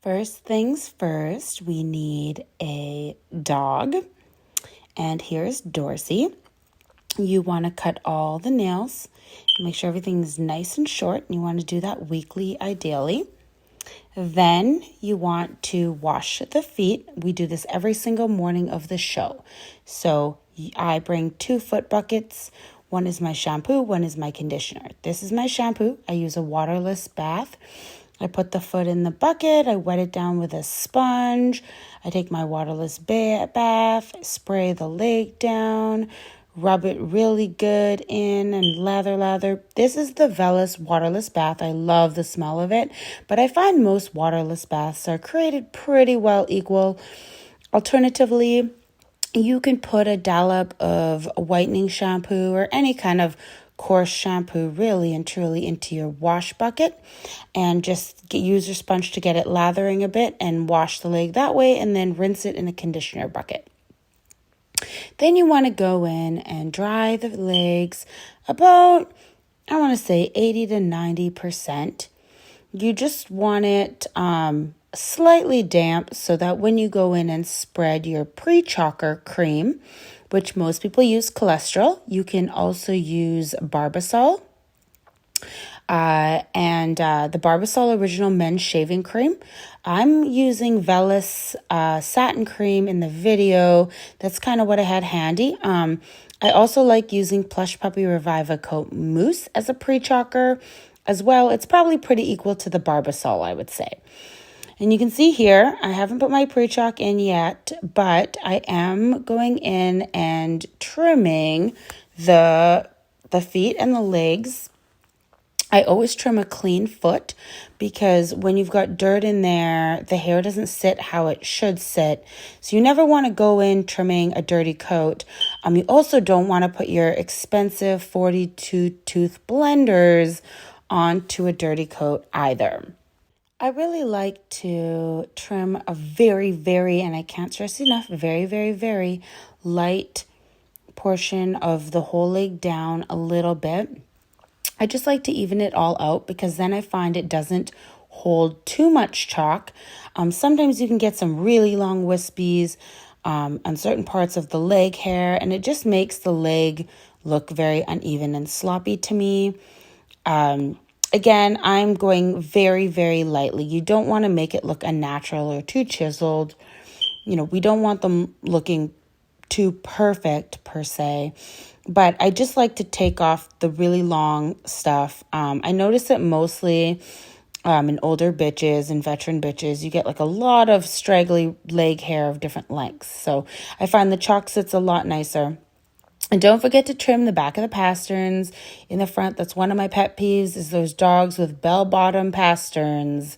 First things first, we need a dog. And here's Dorsey. You want to cut all the nails. Make sure everything's nice and short. And you want to do that weekly, ideally. Then you want to wash the feet. We do this every single morning of the show. So I bring 2 foot buckets. One is my shampoo, one is my conditioner. This is my shampoo. I use a waterless bath. I put the foot in the bucket. I wet it down with a sponge. I take my waterless bath, spray the leg down, rub it really good in and lather. This is the Velis waterless bath. I love the smell of it, but I find most waterless baths are created pretty well equal. Alternatively, you can put a dollop of whitening shampoo or any kind of coarse shampoo really and truly into your wash bucket and just use your sponge to get it lathering a bit and wash the leg that way, and then rinse it in a conditioner bucket. Then you want to go in and dry the legs about, I want to say 80 to 90%. You just want it slightly damp so that when you go in and spread your pre-chalker cream, which most people use cholesterol, you can also use Barbasol. And the Barbasol Original Men's Shaving Cream. I'm using Velis Satin Cream in the video. That's kind of what I had handy. I also like using Plush Puppy Reviva-Coat Mousse as a pre-chalker as well. It's probably pretty equal to the Barbasol, I would say. And you can see here, I haven't put my pre-chalk in yet, but I am going in and trimming the feet and the legs. I always trim a clean foot because when you've got dirt in there, the hair doesn't sit how it should sit. So you never want to go in trimming a dirty coat. You also don't want to put your expensive 42-tooth blenders onto a dirty coat either. I really like to trim a very, and I can't stress enough, very light portion of the whole leg down a little bit. I just like to even it all out because then I find it doesn't hold too much chalk. Sometimes you can get some really long wispies on certain parts of the leg hair, and it just makes the leg look very uneven and sloppy to me. Again, I'm going very lightly. You don't want to make it look unnatural or too chiseled. You know, we don't want them looking too perfect per se. But I just like to take off the really long stuff. I notice it mostly in older bitches and veteran bitches. You get like a lot of straggly leg hair of different lengths. So I find the chalk sits a lot nicer. And don't forget to trim the back of the pasterns in the front. That's one of my pet peeves, is those dogs with bell-bottom pasterns.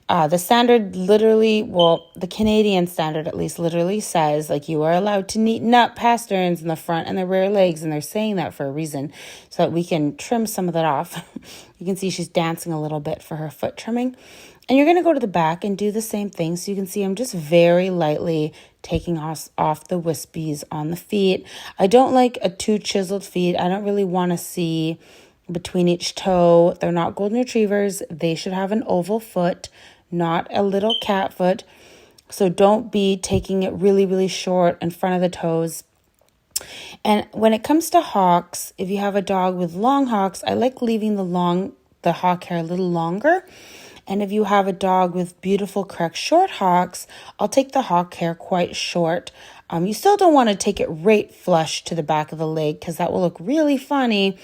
The standard literally, well, the Canadian standard at least literally says, like, you are allowed to neaten up pasterns in the front and the rear legs. And they're saying that for a reason, so that we can trim some of that off. You can see she's dancing a little bit for her foot trimming. And you're going to go to the back and do the same thing. So you can see I'm just very lightly taking off the wispies on the feet. I don't like a too chiseled feet. I don't really want to see between each toe. They're not golden retrievers. They should have an oval foot, not a little cat foot. So don't be taking it really short in front of the toes. And when it comes to hocks, if you have a dog with long hocks, I like leaving the hawk hair a little longer. And if you have a dog with beautiful, correct short hocks, I'll take the hawk hair quite short. You still don't want to take it right flush to the back of the leg because that will look really funny.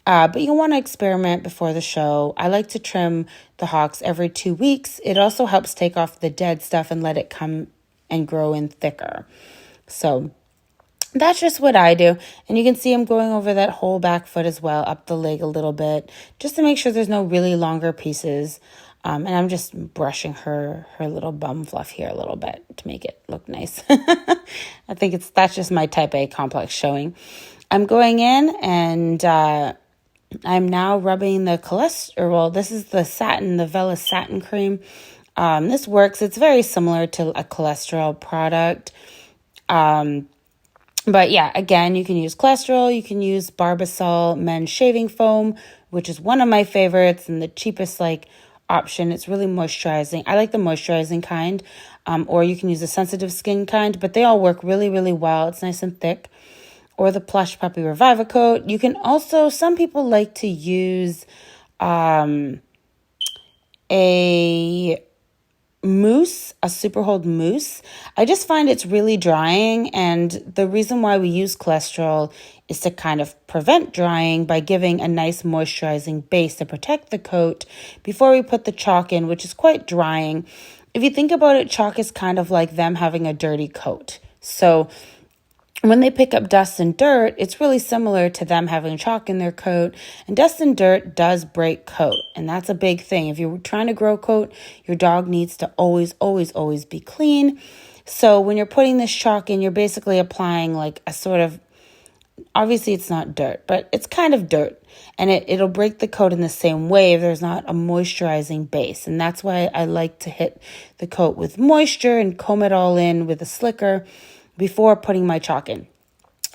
But you want to experiment before the show. I like to trim the hocks every 2 weeks. It also helps take off the dead stuff and let it come and grow in thicker. So that's just what I do. And you can see I'm going over that whole back foot as well, up the leg a little bit, just to make sure there's no really longer pieces. And I'm just brushing her little bum fluff here a little bit to make it look nice. I think that's just my type A complex showing. I'm going in and I'm now rubbing the cholesterol. Well, this is the Velis Satin Cream. This works. It's very similar to a cholesterol product. But yeah, again, you can use cholesterol. You can use Barbasol Men's Shaving Foam, which is one of my favorites and the cheapest, like, option. It's really moisturizing. I like the moisturizing kind, or you can use the sensitive skin kind, but they all work really, really well. It's nice and thick. Or the Plush Puppy Revive-A-Coat. You can also, some people like to use a mousse, a super hold mousse. I just find it's really drying, and the reason why we use cholesterol is to kind of prevent drying by giving a nice moisturizing base to protect the coat before we put the chalk in, which is quite drying. If you think about it, chalk is kind of like them having a dirty coat. So when they pick up dust and dirt, it's really similar to them having chalk in their coat. And dust and dirt does break coat. And that's a big thing. If you're trying to grow coat, your dog needs to always, always, always be clean. So when you're putting this chalk in, you're basically applying like a sort of, obviously it's not dirt, but it's kind of dirt. And it'll break the coat in the same way if there's not a moisturizing base. And that's why I like to hit the coat with moisture and comb it all in with a slicker before putting my chalk in.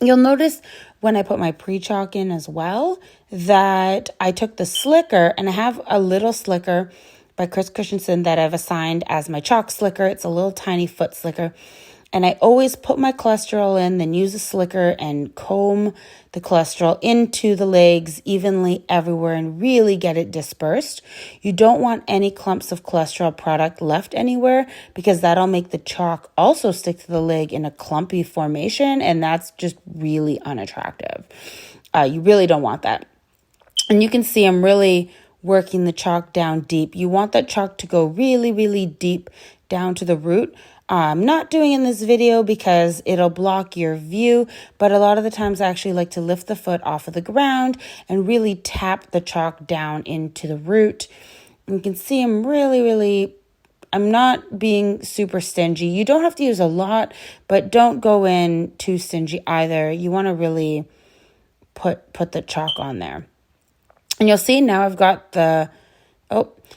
You'll notice when I put my pre-chalk in as well that I took the slicker, and I have a little slicker by Chris Christensen that I've assigned as my chalk slicker. It's a little tiny foot slicker. And I always put my cholesterol in, then use a slicker and comb the cholesterol into the legs evenly everywhere and really get it dispersed. You don't want any clumps of cholesterol product left anywhere because that'll make the chalk also stick to the leg in a clumpy formation, and that's just really unattractive. You really don't want that. And you can see I'm really working the chalk down deep. You want that chalk to go really, really deep down to the root. I'm not doing in this video because it'll block your view, but a lot of the times I actually like to lift the foot off of the ground and really tap the chalk down into the root. And you can see I'm not being super stingy. You don't have to use a lot, but don't go in too stingy either. You want to really put the chalk on there. And you'll see now I've got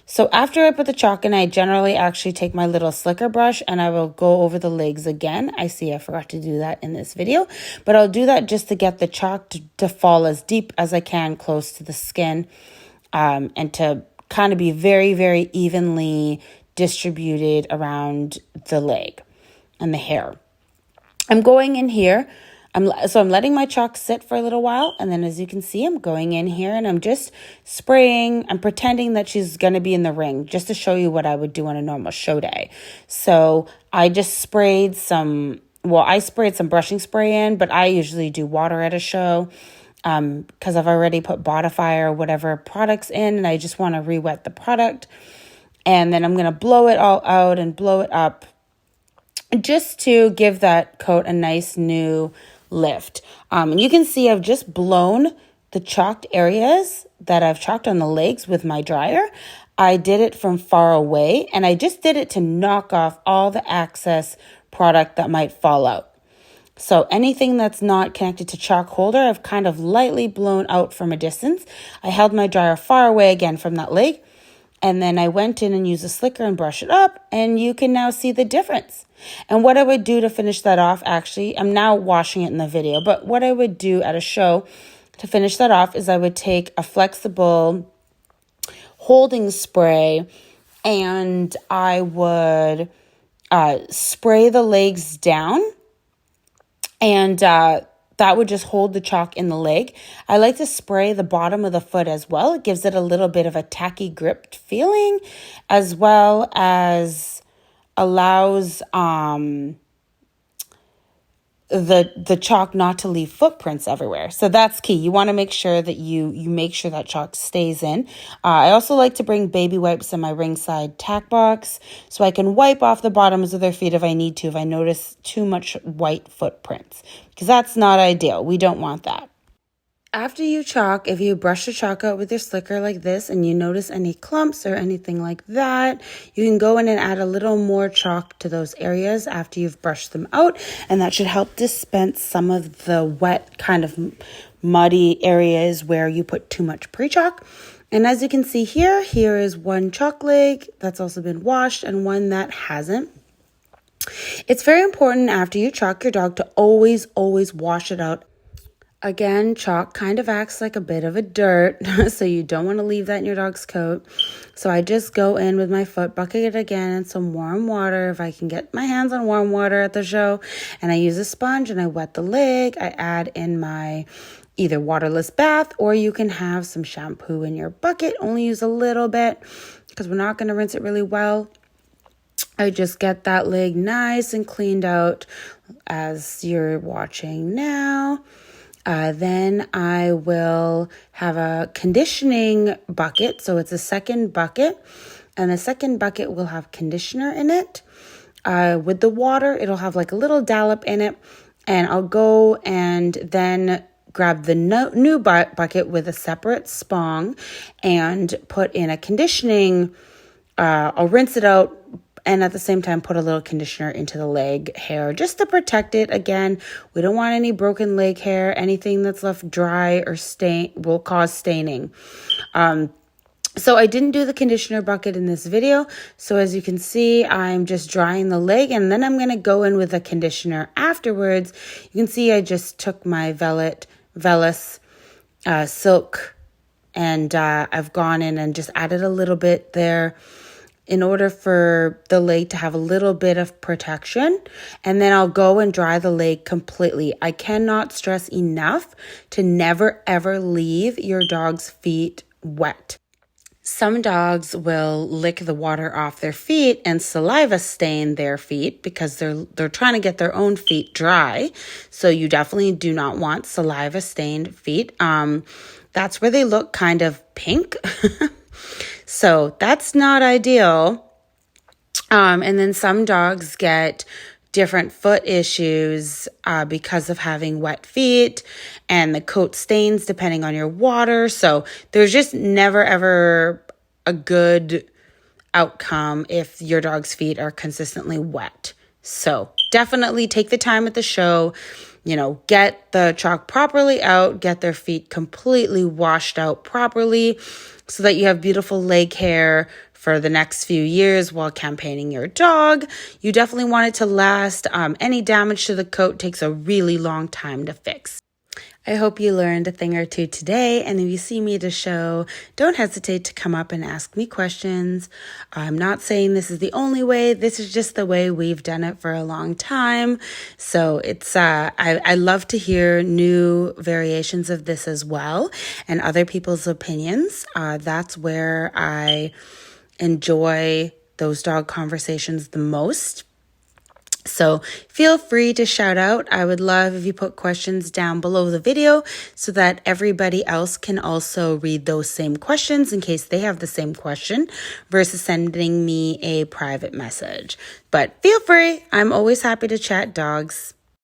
so after I put the chalk in, I generally actually take my little slicker brush and I will go over the legs again. I forgot to do that in this video, but I'll do that just to get the chalk to fall as deep as I can close to the skin, and to kind of be very, very evenly distributed around the leg and the hair. I'm going in here. I'm letting my chalk sit for a little while, and then as you can see, I'm going in here and I'm just spraying. I'm pretending that she's going to be in the ring just to show you what I would do on a normal show day. So I just sprayed I sprayed some brushing spray in, but I usually do water at a show because I've already put Bodify or whatever products in, and I just want to re-wet the product. And then I'm going to blow it all out and blow it up just to give that coat a nice new lift. And you can see I've just blown the chalked areas that I've chalked on the legs with my dryer. I did it from far away, and I just did it to knock off all the excess product that might fall out. So anything that's not connected to chalk holder, I've kind of lightly blown out from a distance. I held my dryer far away again from that leg, and then I went in and used a slicker and brush it up, and you can now see the difference. And what I would do to finish that off, actually, I'm now washing it in the video, but what I would do at a show to finish that off is I would take a flexible holding spray and I would spray the legs down, and that would just hold the chalk in the leg. I like to spray the bottom of the foot as well. It gives it a little bit of a tacky gripped feeling, as well as allows the chalk not to leave footprints everywhere. So that's key. You want to make sure that you make sure that chalk stays in. I also like to bring baby wipes in my ringside tack box so I can wipe off the bottoms of their feet if I need to, if I notice too much white footprints, because that's not ideal. We don't want that. After you chalk, if you brush the chalk out with your slicker like this and you notice any clumps or anything like that, you can go in and add a little more chalk to those areas after you've brushed them out, and that should help dispense some of the wet, kind of muddy areas where you put too much pre-chalk. And as you can see here is one chalk leg that's also been washed and one that hasn't. It's very important after you chalk your dog to always, always wash it out Again, chalk kind of acts like a bit of a dirt, so you don't want to leave that in your dog's coat. So I just go in with my foot bucket again and some warm water, if I can get my hands on warm water at the show, and I use a sponge and I wet the leg. I add in my either waterless bath, or you can have some shampoo in your bucket. Only use a little bit because we're not going to rinse it really well. I just get that leg nice and cleaned out as you're watching now. Then I will have a conditioning bucket. So it's a second bucket, and the second bucket will have conditioner in it. With the water, it'll have like a little dollop in it, and I'll go and then grab the new bucket with a separate spong and put in a conditioning. I'll rinse it out, and at the same time put a little conditioner into the leg hair just to protect it. Again, we don't want any broken leg hair. Anything that's left dry or stain will cause staining. So I didn't do the conditioner bucket in this video. So as you can see, I'm just drying the leg, and then I'm going to go in with a conditioner afterwards. You can see I just took my Vellis silk, and I've gone in and just added a little bit there in order for the leg to have a little bit of protection. And then I'll go and dry the leg completely. I cannot stress enough to never ever leave your dog's feet wet. Some dogs will lick the water off their feet and saliva stain their feet because they're trying to get their own feet dry. So you definitely do not want saliva stained feet. That's where they look kind of pink. So that's not ideal. And then some dogs get different foot issues because of having wet feet, and the coat stains depending on your water. So there's just never ever a good outcome if your dog's feet are consistently wet. So definitely take the time at the show, get the chalk properly out, get their feet completely washed out properly so that you have beautiful leg hair for the next few years while campaigning your dog. You definitely want it to last. Any damage to the coat takes a really long time to fix. I hope you learned a thing or two today, and if you see me at a show, don't hesitate to come up and ask me questions. I'm not saying this is the only way. This is just the way we've done it for a long time. So it's I love to hear new variations of this as well, and other people's opinions. That's where I enjoy those dog conversations the most. So feel free to shout out. I would love if you put questions down below the video so that everybody else can also read those same questions in case they have the same question versus sending me a private message. But feel free. I'm always happy to chat dogs.